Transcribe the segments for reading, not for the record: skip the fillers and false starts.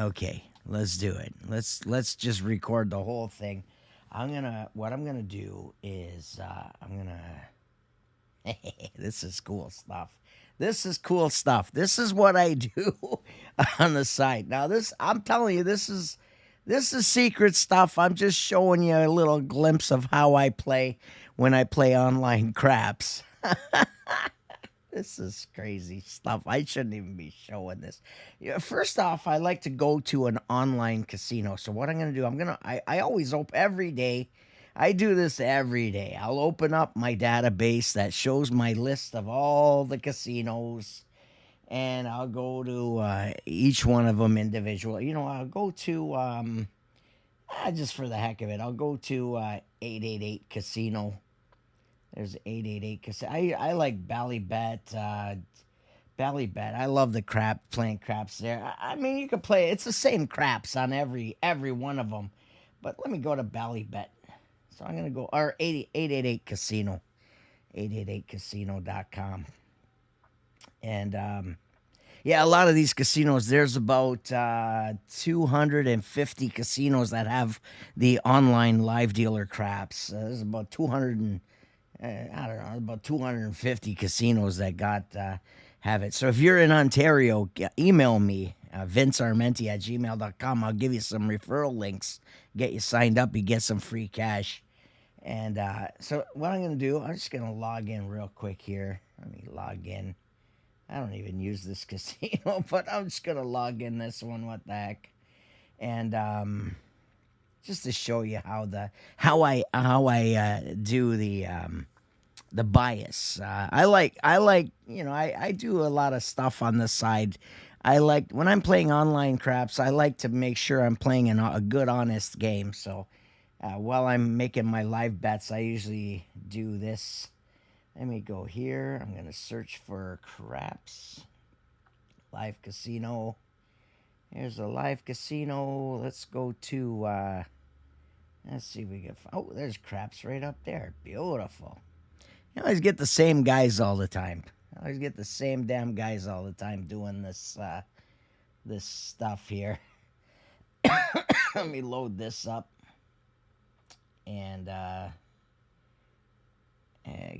Okay, let's do it. Let's just record the whole thing. What I'm gonna do is I'm gonna this is cool stuff. This is cool stuff. This is what I do on the side. Now this I'm telling you this is secret stuff. I'm just showing you a little glimpse of how I play when I play online craps. This is crazy stuff. I shouldn't even be showing this. Yeah, first off, I like to go to an online casino. So what I'm gonna do, I always open every day. I do this every day. I'll open up my database that shows my list of all the casinos, and I'll go to each one of them individually. I'll go to just for the heck of it, I'll go to 888 Casino. There's 888 Casino. I like Ballybet. Ballybet. I love the crap playing craps there. I mean, you can play. It's the same craps on every one of them. But let me go to Ballybet. So I'm gonna go or 888 Casino, 888casino.com, and yeah, a lot of these casinos. There's about 250 casinos that have the online live dealer craps. There's about 200 and I don't know, about 250 casinos that got have it. So if you're in Ontario, email me, vincearmenti@gmail.com. I'll give you some referral links, get you signed up, you get some free cash. And so what I'm going to do, I'm just going to log in real quick here. Let me log in. I don't even use this casino, but I'm just going to log in this one. What the heck? And just to show you how I do the bias. I do a lot of stuff on the side. I like when I'm playing online craps. I like to make sure I'm playing a good, honest game. So while I'm making my live bets, I usually do this. Let me go here. I'm gonna search for craps, live casino. Here's a live casino. Let's go to. Let's see if we can. Oh, there's craps right up there. Beautiful. I always get the same guys all the time. I always get the same damn guys all the time doing this stuff here. Let me load this up. And I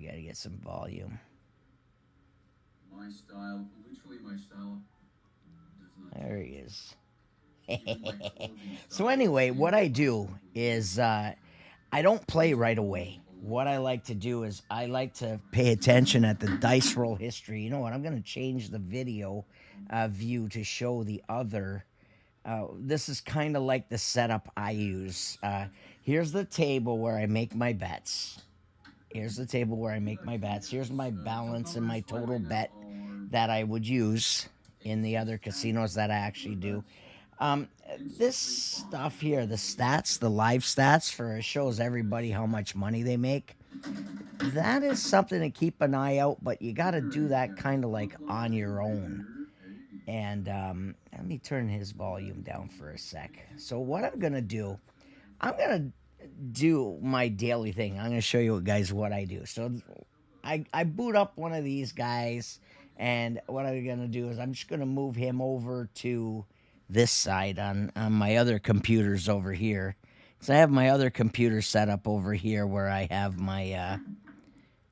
gotta get some volume. My style, literally my style, does not There he change. is. Even my clothing So style, anyway, same what I clothes, do is I don't play right away. always. What I like to do is I like to pay attention at the dice roll history. You know what? I'm going to change the video view to show the other. This is kind of like the setup I use. Here's the table where I make my bets. Here's the table where I make my bets. Here's my balance and my total bet that I would use in the other casinos that I actually do. Um, this stuff here, the stats, the live stats for it shows everybody how much money they make. That is something to keep an eye out, but you got to do that kind of like on your own. And let me turn his volume down for a sec. So what I'm gonna do, I'm gonna do my daily thing. I'm gonna show you guys what I do. So I boot up one of these guys, and what I'm gonna do is I'm just gonna move him over to this side on my other computers over here. So I have my other computer set up over here where I have my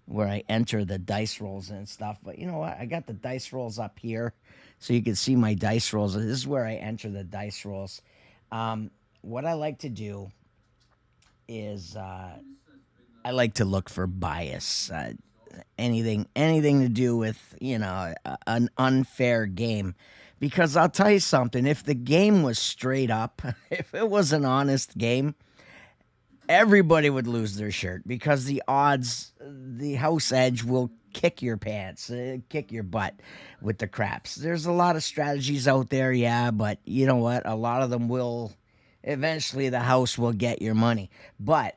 where I enter the dice rolls and stuff. But you know what? I got the dice rolls up here, so you can see my dice rolls. This is where I enter the dice rolls. What I like to do is I like to look for bias. Anything to do with an unfair game, because I'll tell you something. If the game was straight up, if it was an honest game, everybody would lose their shirt because the odds, the house edge will kick your pants, kick your butt with the craps. There's a lot of strategies out there, yeah, but you know what? A lot of them will eventually the house will get your money. But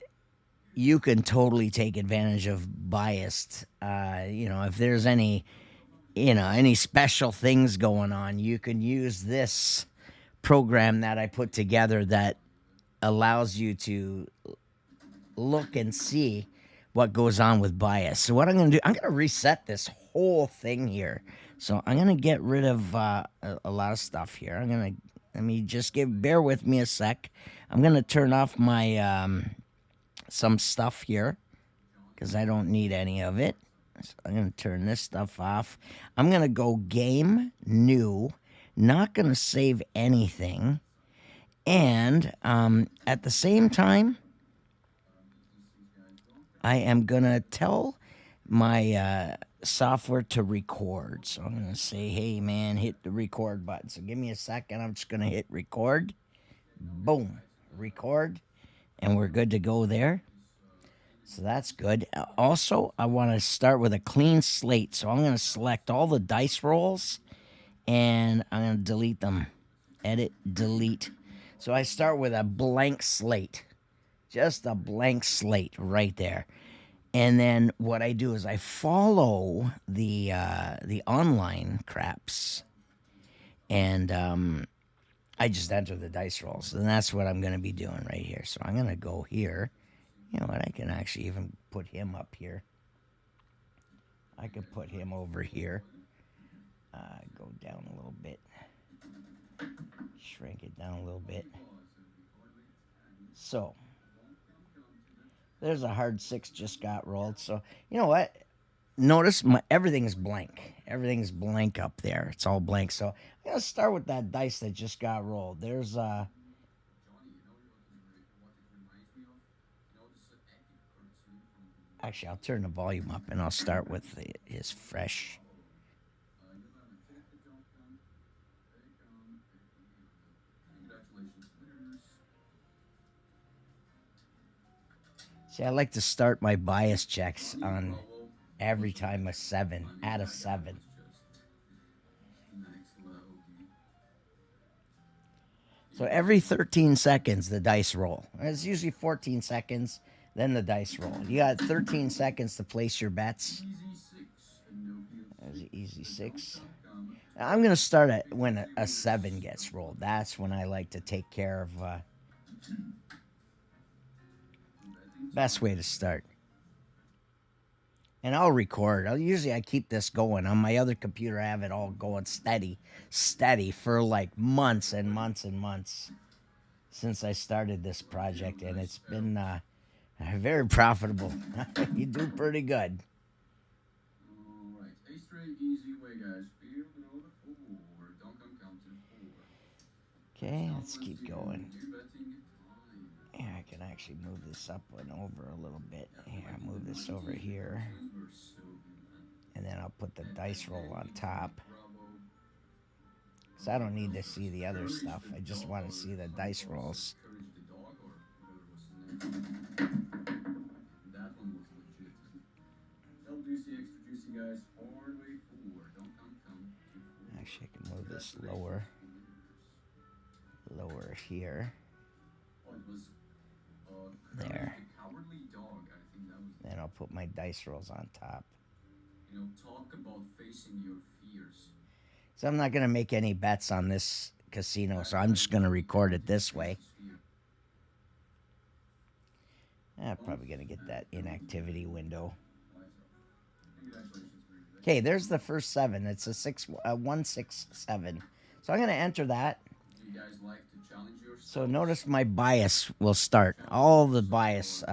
you can totally take advantage of biased. If there's any special things going on, you can use this program that I put together that allows you to look and see what goes on with bias. So what I'm going to do, I'm going to reset this whole thing here. So I'm going to get rid of a lot of stuff here. I'm going to Let me just bear with me a sec. I'm gonna turn off my some stuff here because I don't need any of it. So I'm gonna turn this stuff off. I'm gonna go game new. Not gonna save anything, and at the same time, I am gonna tell my software to record. So I'm gonna say, "Hey man, hit the record button." So give me a second. I'm just gonna hit record. Boom, record, and we're good to go there. So that's good. Also, I want to start with a clean slate. So I'm going to select all the dice rolls and I'm going to delete them. Edit, delete. So I start with a blank slate. Just a blank slate right there. And then what I do is I follow the online craps and I just enter the dice rolls. And that's what I'm going to be doing right here. So I'm going to go here. You know what? I can actually even put him up here. I could put him over here. Go down a little bit. Shrink it down a little bit. So, there's a hard 6 just got rolled. So, you know what? Notice everything's blank. Everything's blank up there. It's all blank. So, I'm going to start with that dice that just got rolled. There's actually, I'll turn the volume up and I'll start with his fresh. See, I like to start my bias checks on every time a 7, at a 7. So every 13 seconds, the dice roll. It's usually 14 seconds, then the dice roll. You got 13 seconds to place your bets. There's an easy 6. I'm going to start at when a 7 gets rolled. That's when I like to take care of. Best way to start. And I'll record. Usually I keep this going. On my other computer, I have it all going steady for like months and months and months since I started this project. And it's been very profitable. You do pretty good. Alright, a straight easy way, guys. Field roll the 4. Don't come to 4. Okay, let's keep going. Yeah, I can actually move this up and over a little bit. Here, I'll move this over here. And then I'll put the dice roll on top. So I don't need to see the other stuff. I just want to see the dice rolls. That one was legit. Double juicy, extra juicy, guys. Hard way 4. Don't come to 4. Actually, I can move this lower. Lower here. Oh, it was there. The Cowardly Dog. I think that was. Then I'll put my dice rolls on top. You know, talk about facing your fears. So I'm not going to make any bets on this casino, so I'm just going to record it this way. I'm probably going to get that inactivity window. Okay, there's the first 7. It's a 167. So I'm going to enter that. So notice my bias will start. All the bias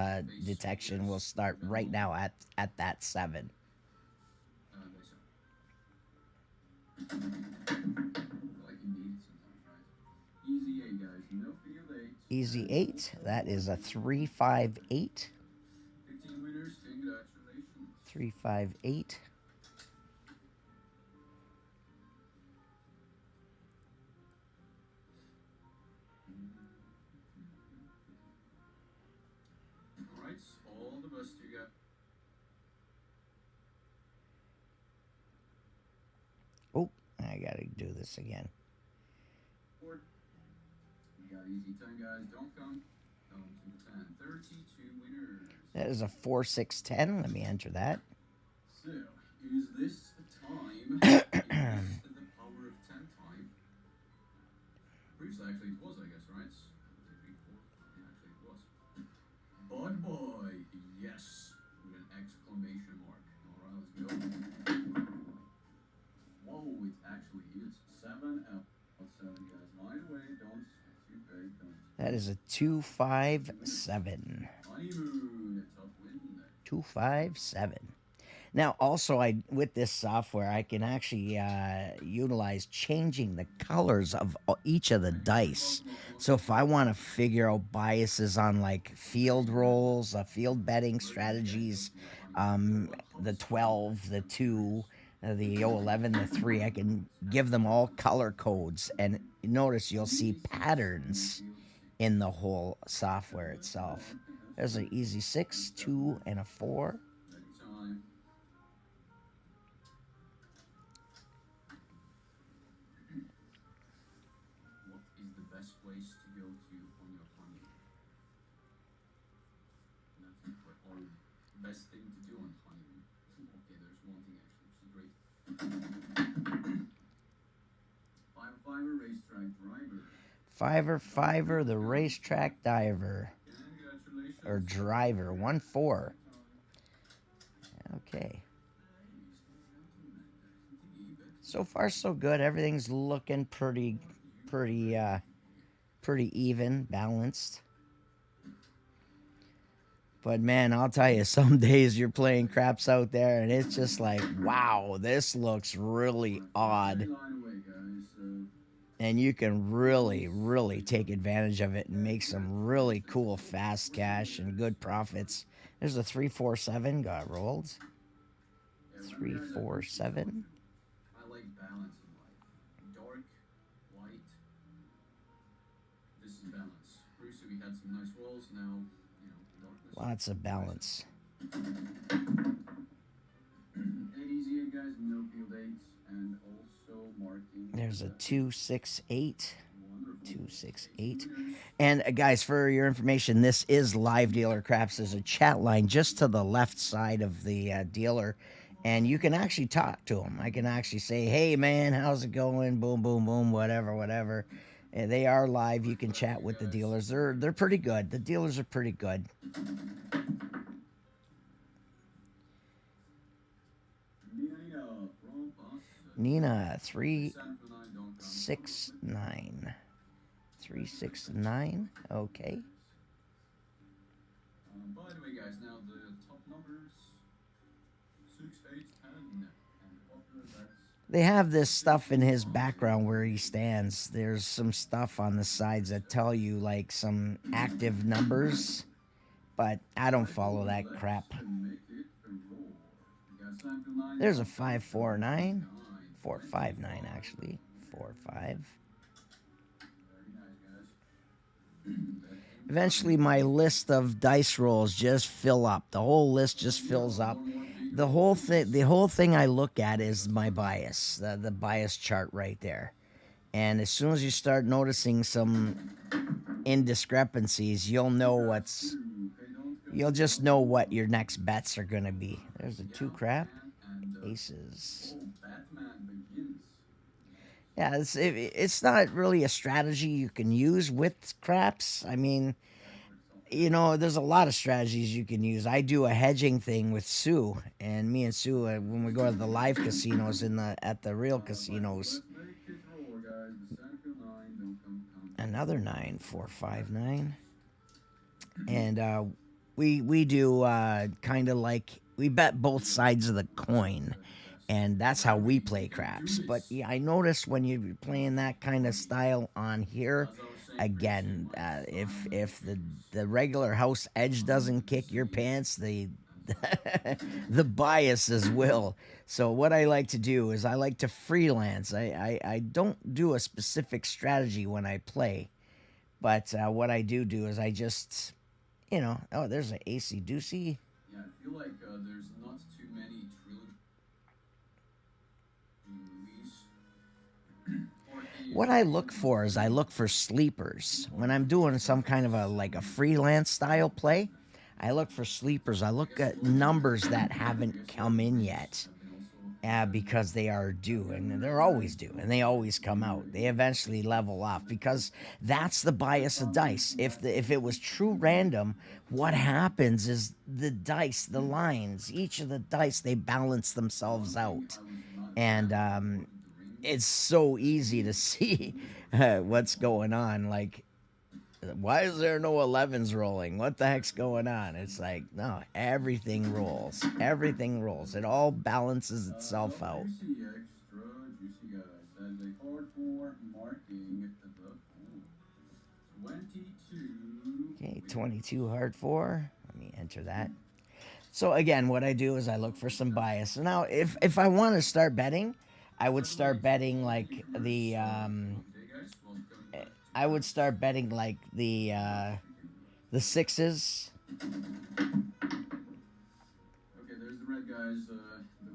detection will start right now at that 7. Easy 8. That is a 358. 15 winners. Congratulations. 358. Alright, all the best you got. Oh, I gotta do this again. We got easy 10, guys. Don't come to 10. 32 winners. That is a 4610. Let me enter that. So, is this a time? Is this the power of 10 time? Previously, actually, it was, I guess, right? 2, 3, 4. Yeah, actually, it was. Bug Boy, yes, with an exclamation mark. Alright, let's go. Whoa, it actually is. 7 out of 7, guys. Line away. That is a 257. Honeymoon, a top win. 257. Now, also, I with this software, I can actually utilize changing the colors of each of the dice. So, if I want to figure out biases on like field rolls, field betting strategies, the 12, the 2, the 11, the 3, I can give them all color codes. And notice you'll see patterns in the whole software itself. There's an easy 6, 2, and a 4. Ready time. What is the best place to go to on your honeymoon? Or best thing to do on honeymoon? Okay, there's one thing actually, which is great. Fiver racetrack driver. Fiver, the racetrack diver Congratulations. or driver, 1-4. Okay. So far, so good. Everything's looking pretty even, balanced. But man, I'll tell you, some days you're playing craps out there, and it's just like, wow, this looks really odd. And you can really take advantage of it and make some really cool fast cash and good profits. There's a 347 got rolled. 347. I like balance in life. Dark, light. This is balance. Bruce, we had some nice rolls. Now, darkness. Lots of balance. 8 easy 8 guys, no field 8s, and also marking. There's a 268. 268. And guys, for your information, this is Live Dealer Craps. There's a chat line just to the left side of the dealer, and you can actually talk to them. I can actually say, hey man, how's it going? Boom, boom, boom, whatever. And they are live. You can chat with the dealers. They're pretty good. The dealers are pretty good. Nina 369. 369. Okay. By the way, guys, now the top numbers 6, 8, 10, and popular bets. They have this stuff in his background where he stands. There's some stuff on the sides that tell you like some active numbers, but I don't follow that crap. There's a 549. 459 actually. 45. Eventually my list of dice rolls just fill up. The whole list just fills up. The whole thing I look at is my bias, the bias chart right there. And as soon as you start noticing some indiscrepancies, you'll just know what your next bets are going to be. There's a 2 crap. Aces. Yeah, it's not really a strategy you can use with craps. I mean, there's a lot of strategies you can use. I do a hedging thing with Sue, and me and Sue, when we go to the live casinos at the real casinos. Another 9459, and we do kind of like we bet both sides of the coin. And that's how we play craps. But yeah, I noticed when you're playing that kind of style on here, again, if the regular house edge doesn't kick your pants, the biases will. So what I like to do is I like to freelance. I don't do a specific strategy when I play, but what I do is I just, there's an AC Doocy. Yeah, I feel like there's not too many trilogy movies. What I look for is I look for sleepers. When I'm doing some kind of a freelance style play, I look for sleepers. I look at numbers that haven't come in yet because they are due, and they're always due, and they always come out. They eventually level off because that's the bias of dice. If it was true random, what happens is the dice, the lines, each of the dice, they balance themselves out. And it's so easy to see what's going on. Like, Why is there no 11s rolling? What the heck's going on? It's like, no, everything rolls. Everything rolls. It all balances itself out. Juicy, extra juicy guys. That is a card for marking the 22. Okay, 22 hard 4. Let me enter that. So again, what I do is I look for some bias. So now, if I want to start betting, I would start betting like I would start betting like the sixes. Okay, there's the red guys. The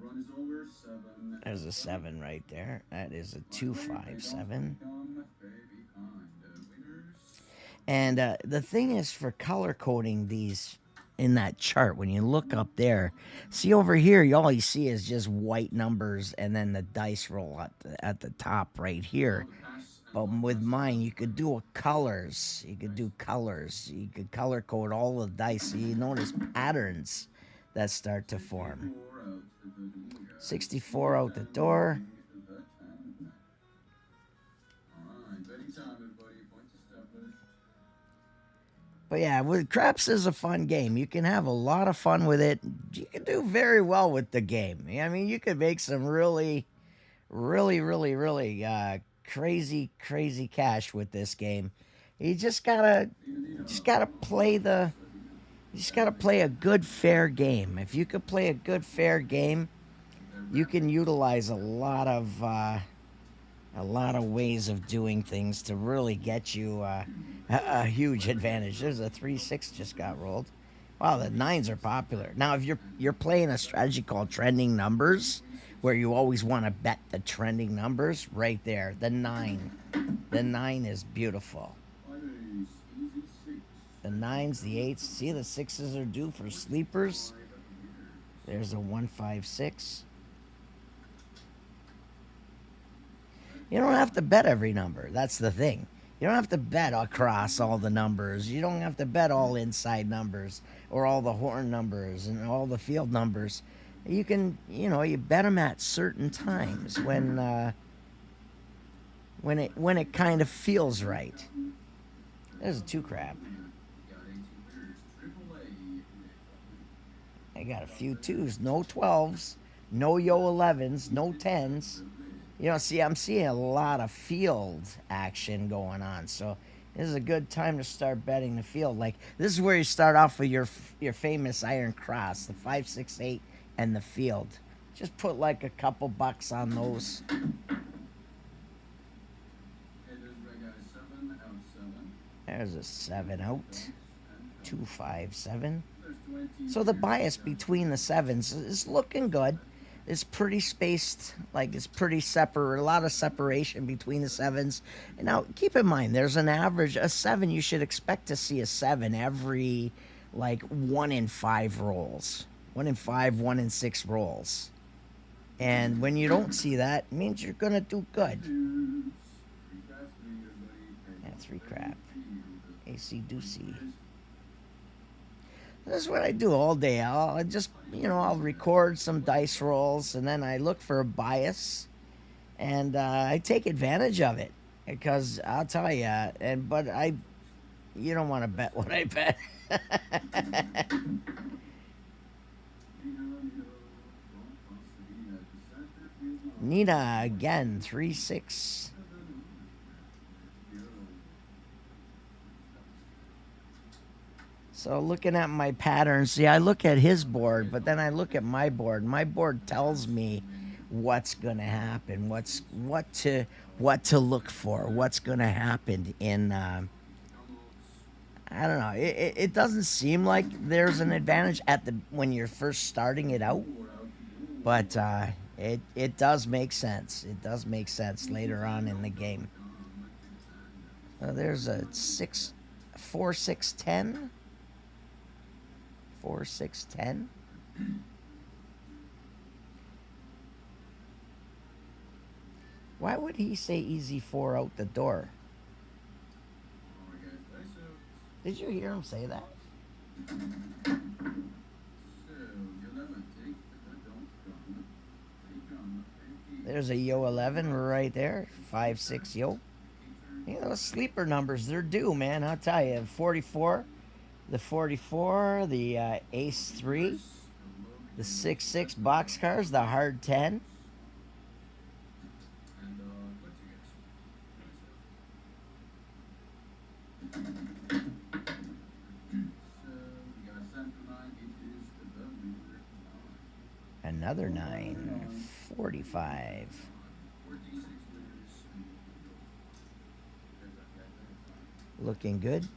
run is over. 7. There's a 7 right there. That is a 257. And the thing is, for color coding these in that chart, when you look up there, see over here, all you see is just white numbers and then the dice roll at the top right here. But with mine, you could do colors. You could do colors. You could color code all the dice. So you notice patterns that start to form. 64 out the door. But yeah, with craps is a fun game. You can have a lot of fun with it. You can do very well with the game. I mean, you could make some really crazy cash with this game. You just gotta play a good fair game. If you could play a good fair game, you can utilize a lot of ways of doing things to really get you a huge advantage. There's a 3-6 just got rolled. Wow, the 9s are popular. Now, if you're playing a strategy called trending numbers, where you always want to bet the trending numbers, right there, the 9. The 9 is beautiful. The 9s, the 8s. See, the 6s are due for sleepers. There's a 156. You don't have to bet every number. That's the thing. You don't have to bet across all the numbers. You don't have to bet all inside numbers or all the horn numbers and all the field numbers. You can, you bet them at certain times when it kind of feels right. There's a 2 crab. I got a few 2s, no 12s, no yo 11s, no 10s. See, I'm seeing a lot of field action going on. So this is a good time to start betting the field. Like, this is where you start off with your famous iron cross, the 5, 6, 8, and the field. Just put like a couple bucks on those. There's a 7 out. 257. So the bias between the 7s is looking good. It's pretty spaced, like it's pretty separate, a lot of separation between the 7s. And now, keep in mind, there's an average, a 7, you should expect to see a 7 every, like, 1 in 5 rolls. 1 in 5, 1 in 6 rolls. And when you don't see that, it means you're going to do good. Yeah, 3 crap. AC Doocy. This is what I do all day. I'll just, I'll record some dice rolls, and then I look for a bias, and I take advantage of it. Because I'll tell you, you don't want to bet what I bet. Nina again, 3-6. So looking at my patterns, see, I look at his board, but then I look at my board. My board tells me what's going to happen, what to look for, what's going to happen in. I don't know. It doesn't seem like there's an advantage when you're first starting it out, but it does make sense. It does make sense later on in the game. So there's a 4, 6, 10. 4, 6, 10. Why would he say easy 4 out the door? Did you hear him say that? There's a yo 11 right there. 5, 6 yo. You know, those sleeper numbers, they're due, man. I'll tell you. 44, the 44, the Ace 3, the 6-6 boxcars, the hard 10. And let's see, guys. So we got a 7 to 9. It is the winner 9. Another 9, 45. 46 winners. There's that guy there. Looking good.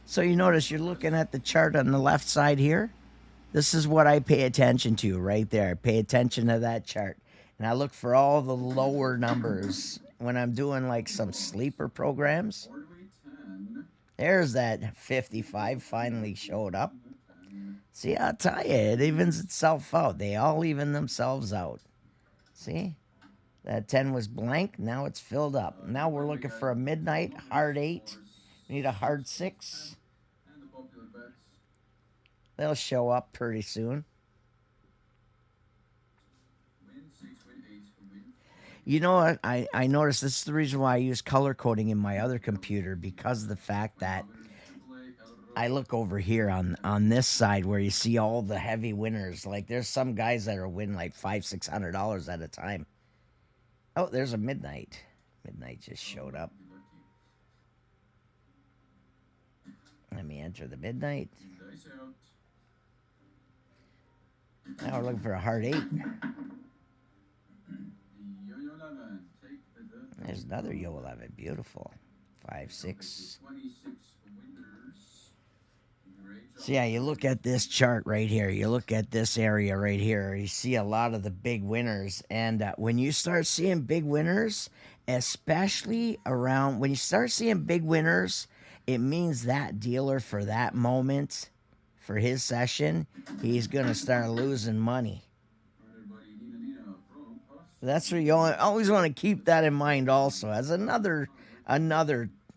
So you notice you're looking at the chart on the left side here. This is what I pay attention to right there. I pay attention to that chart. And I look for all the lower numbers when I'm doing like some sleeper programs. Hardway 10. There's that 55 finally showed up. See, I'll tell you, it evens itself out. They all even themselves out. See? That 10 was blank. Now it's filled up. Now we're looking for a midnight hard 8. We need a hard 6. And the popular bets. They'll show up pretty soon. Win 6, win 8, win 5. You know what? I noticed this is the reason why I use color coding in my other computer, because of the fact that I look over here on this side where you see all the heavy winners. Like there's some guys that are winning like $500-$600 at a time. Oh, there's a midnight. Midnight just showed up. Let me enter the midnight. Dice out. Now we're looking for a hard 8. Yo-Yo 11. Take the. There's another Yo 11. Beautiful. 5, 6. 26 winners. Great job. So yeah, you look at this chart right here. You look at this area right here. You see a lot of the big winners. And when you start seeing big winners, especially around when you start seeing big winners, it means that dealer for that moment, for his session, he's going to start losing money. That's where you always want to keep that in mind also as another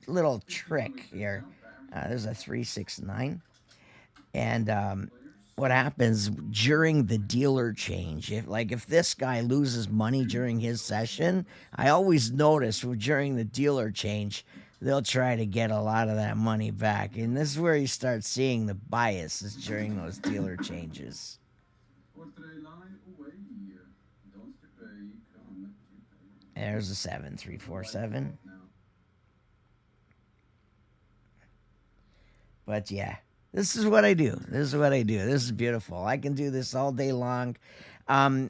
little trick here. There's a 369. And what happens during the dealer change, if this guy loses money during his session, I always notice during the dealer change, they'll try to get a lot of that money back. And this is where you start seeing the biases during those dealer changes. There's a 7347. But yeah, this is what I do. This is beautiful. I can do this all day long.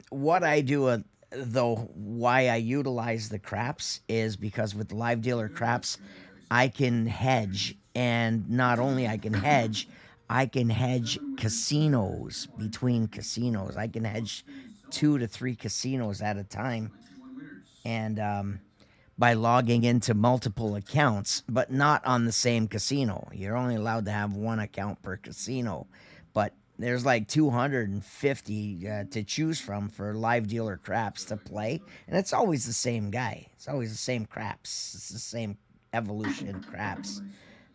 What I do, though, why I utilize the craps is because with live dealer craps, I can hedge. And not only I can hedge casinos between casinos. I can hedge 2 to 3 casinos at a time. And by logging into multiple accounts, but not on the same casino. You're only allowed to have one account per casino. But there's like 250 to choose from for live dealer craps to play. And it's always the same guy. It's always the same craps. It's the same evolution craps.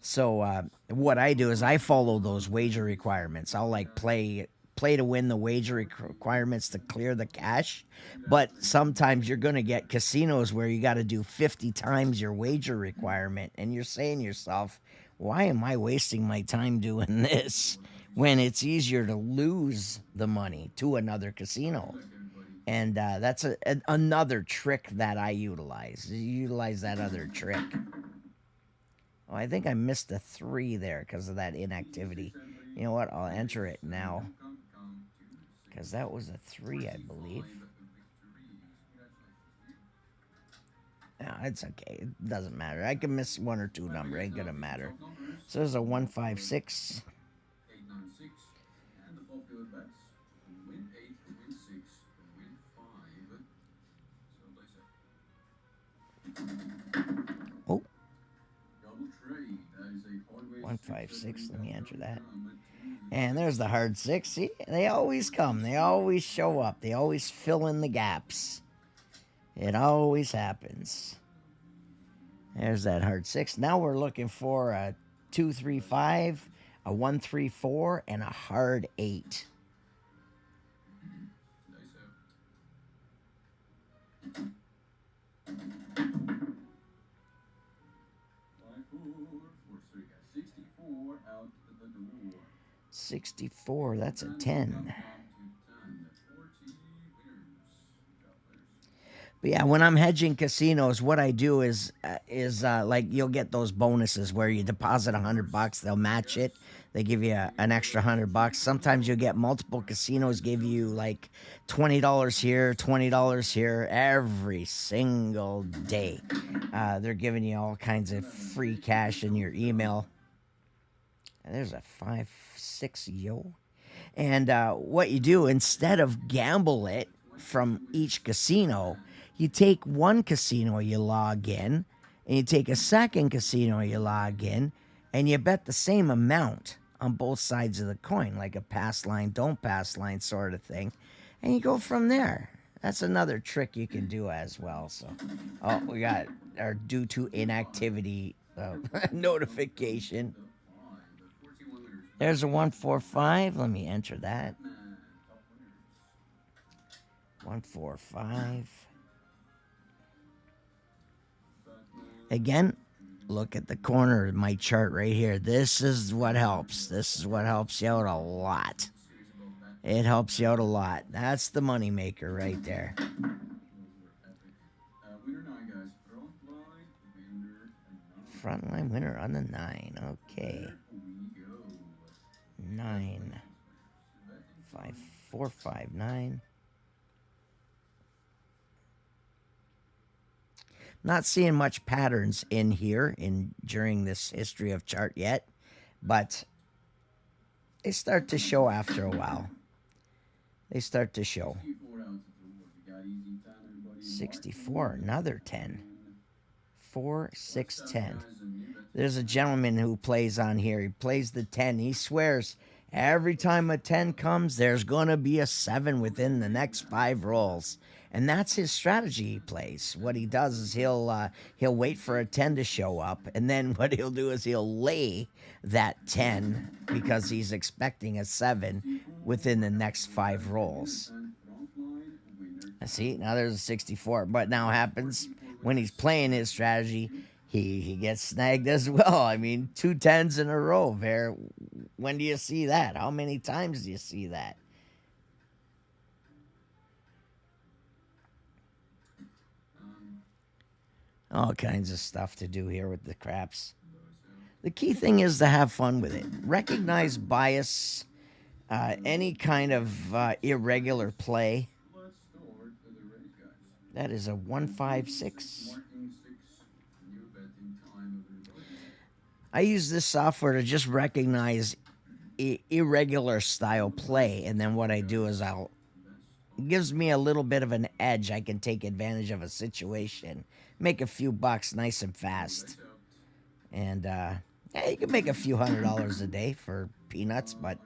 So what I do is I follow those wager requirements. I'll like play to win the wager requirements to clear the cash. But sometimes you're going to get casinos where you got to do 50 times your wager requirement. And you're saying to yourself, why am I wasting my time doing this when it's easier to lose the money to another casino? And that's another trick that I utilize. Utilize that other trick. Oh, I think I missed a 3 there because of that inactivity. You know what? I'll enter it now. Because that was a 3, I believe. No, it's okay. It doesn't matter. I can miss 1 or 2 number. Ain't gonna matter. So there's a 156. 896. And the popular bets. Win 8, win 6, win 5. So Oh. Double trade. That is a hardware 156. Let me enter that. And there's the hard 6. See, they always come. They always show up. They always fill in the gaps. It always happens. There's that hard 6. Now we're looking for a 235, a 134, and a hard 8. So you got 64 out the door. 64, that's a And 10. countdown to 10. 40 winners. Good job, players. But yeah, when I'm hedging casinos, what I do is like you'll get those bonuses where you deposit $100, they'll match it. They give you an extra $100. Sometimes you'll get multiple casinos give you like $20 here, $20 here every single day. They're giving you all kinds of free cash in your email. And there's a 5-6 yo. And what you do, instead of gamble it from each casino, you take one casino, you log in, and you take a second casino, you log in, and you bet the same amount on both sides of the coin, like a pass line, don't pass line sort of thing. And you go from there. That's another trick you can do as well. So, oh, we got our due to inactivity notification. There's a 145. Let me enter that. 145. Again, look at the corner of my chart right here. This is what helps. This is what helps you out a lot. It helps you out a lot. That's the money maker right there. Frontline winner on the 9. Okay. 9. 5, 4, 5, 9. Not seeing much patterns in here during this history of chart yet, but they start to show after a while. They start to show. 64, another 10. 4, 6, 10. There's a gentleman who plays on here. He plays the 10. He swears every time a 10 comes, there's going to be a 7 within the next 5 rolls. And that's his strategy he plays. What he does is he'll wait for a 10 to show up, and then what he'll do is he'll lay that 10 because he's expecting a 7 within the next 5 rolls. See, now there's a 64. But now happens when he's playing his strategy, he gets snagged as well. I mean, 2 10s in a row. When do you see that? How many times do you see that? All kinds of stuff to do here with the craps. The key thing is to have fun with it. Recognize bias, any kind of irregular play. That is a 156. I use this software to just recognize irregular style play, and then what I do is it gives me a little bit of an edge. I can take advantage of a situation, make a few bucks nice and fast. And yeah, you can make a few $100s a day for peanuts, but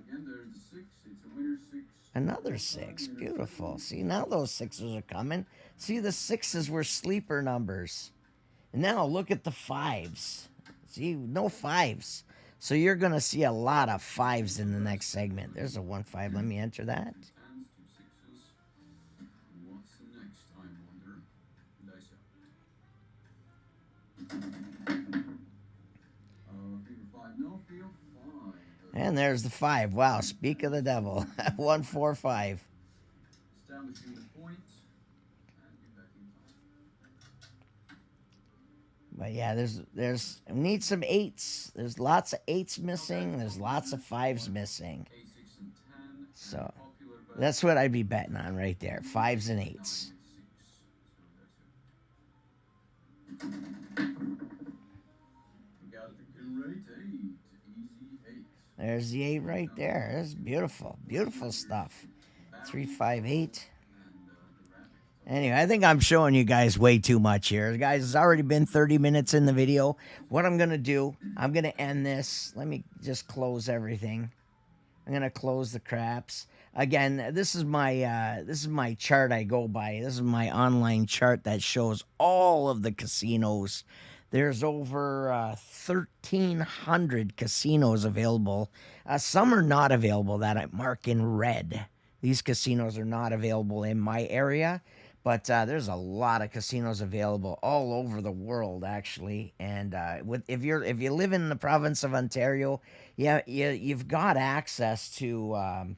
another 6. Beautiful. See, now those 6s are coming. See, the 6s were sleeper numbers. And now look at the 5s. See, no 5s. So you're going to see a lot of 5s in the next segment. There's a 1-5. Let me enter that. And there's the 5. Wow, speak of the devil. 145. But yeah, there's need some 8s. There's lots of 8s missing. There's lots of 5s missing. So that's what I'd be betting on right there. 5s and 8s. There's the 8 right there. That's beautiful. Beautiful stuff. 3, 5, 8. Anyway, I think I'm showing you guys way too much here. Guys, it's already been 30 minutes in the video. What I'm going to do, I'm going to end this. Let me just close everything. I'm going to close the craps. Again, this is my chart I go by. This is my online chart that shows all of the casinos. There's over 1,300 casinos available. Some are not available that I mark in red. These casinos are not available in my area. But there's a lot of casinos available all over the world, actually. And if you live in the province of Ontario, yeah, you've got access to.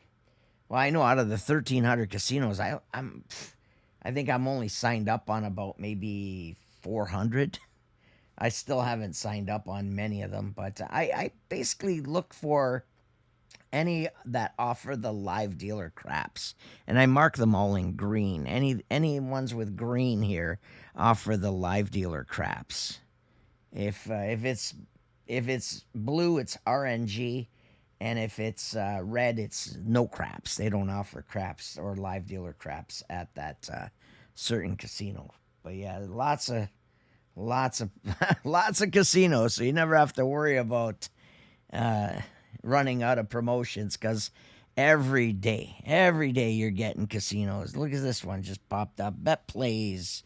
Well, I know out of the 1,300 casinos, I think I'm only signed up on about maybe 400. I still haven't signed up on many of them, but I basically look for any that offer the live dealer craps, and I mark them all in green. Any ones with green here offer the live dealer craps. If it's blue, it's RNG, and if it's red, it's no craps. They don't offer craps or live dealer craps at that certain casino. But yeah, lots of lots of casinos, so you never have to worry about uh, running out of promotions because every day you're getting casinos. Look at this one just popped up. Bet plays.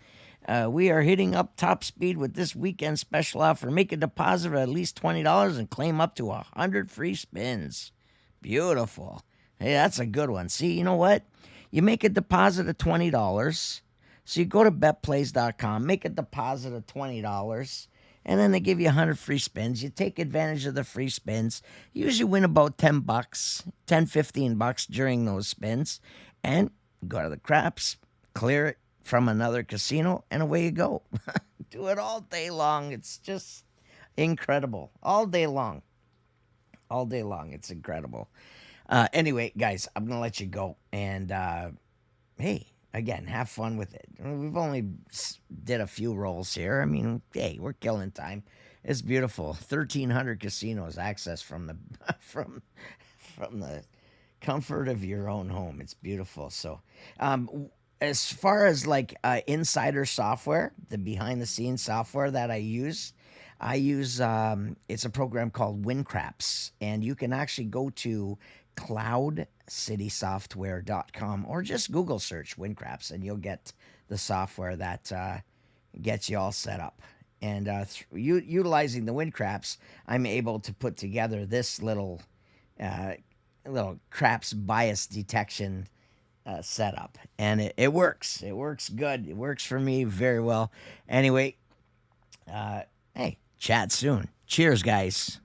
We are hitting up top speed with this weekend special offer. Make a deposit of at least $20 and claim up to 100 free spins. Beautiful. Hey, that's a good one. See, you know what? You make a deposit of $20. So you go to betplays.com, make a deposit of $20, and then they give you 100 free spins. You take advantage of the free spins. You usually win about 10 bucks, 10, 15 bucks during those spins, and go to the craps, clear it from another casino, and away you go. Do it all day long. It's just incredible. All day long. All day long. It's incredible. Anyway, guys, I'm going to let you go. And hey, again, have fun with it. We've only did a few rolls here. I mean, hey, we're killing time. It's beautiful. 1,300 casinos access from the from the comfort of your own home. It's beautiful. So, as far as like insider software, the behind the scenes software that I use it's a program called WinCraps, and you can actually go to cloudcitysoftware.com or just Google search WinCraps, and you'll get the software that gets you all set up. And utilizing the WinCraps, I'm able to put together this uh, little craps bias detection setup, and it works. It works good. It works for me very well. Anyway, hey, chat soon. Cheers, guys.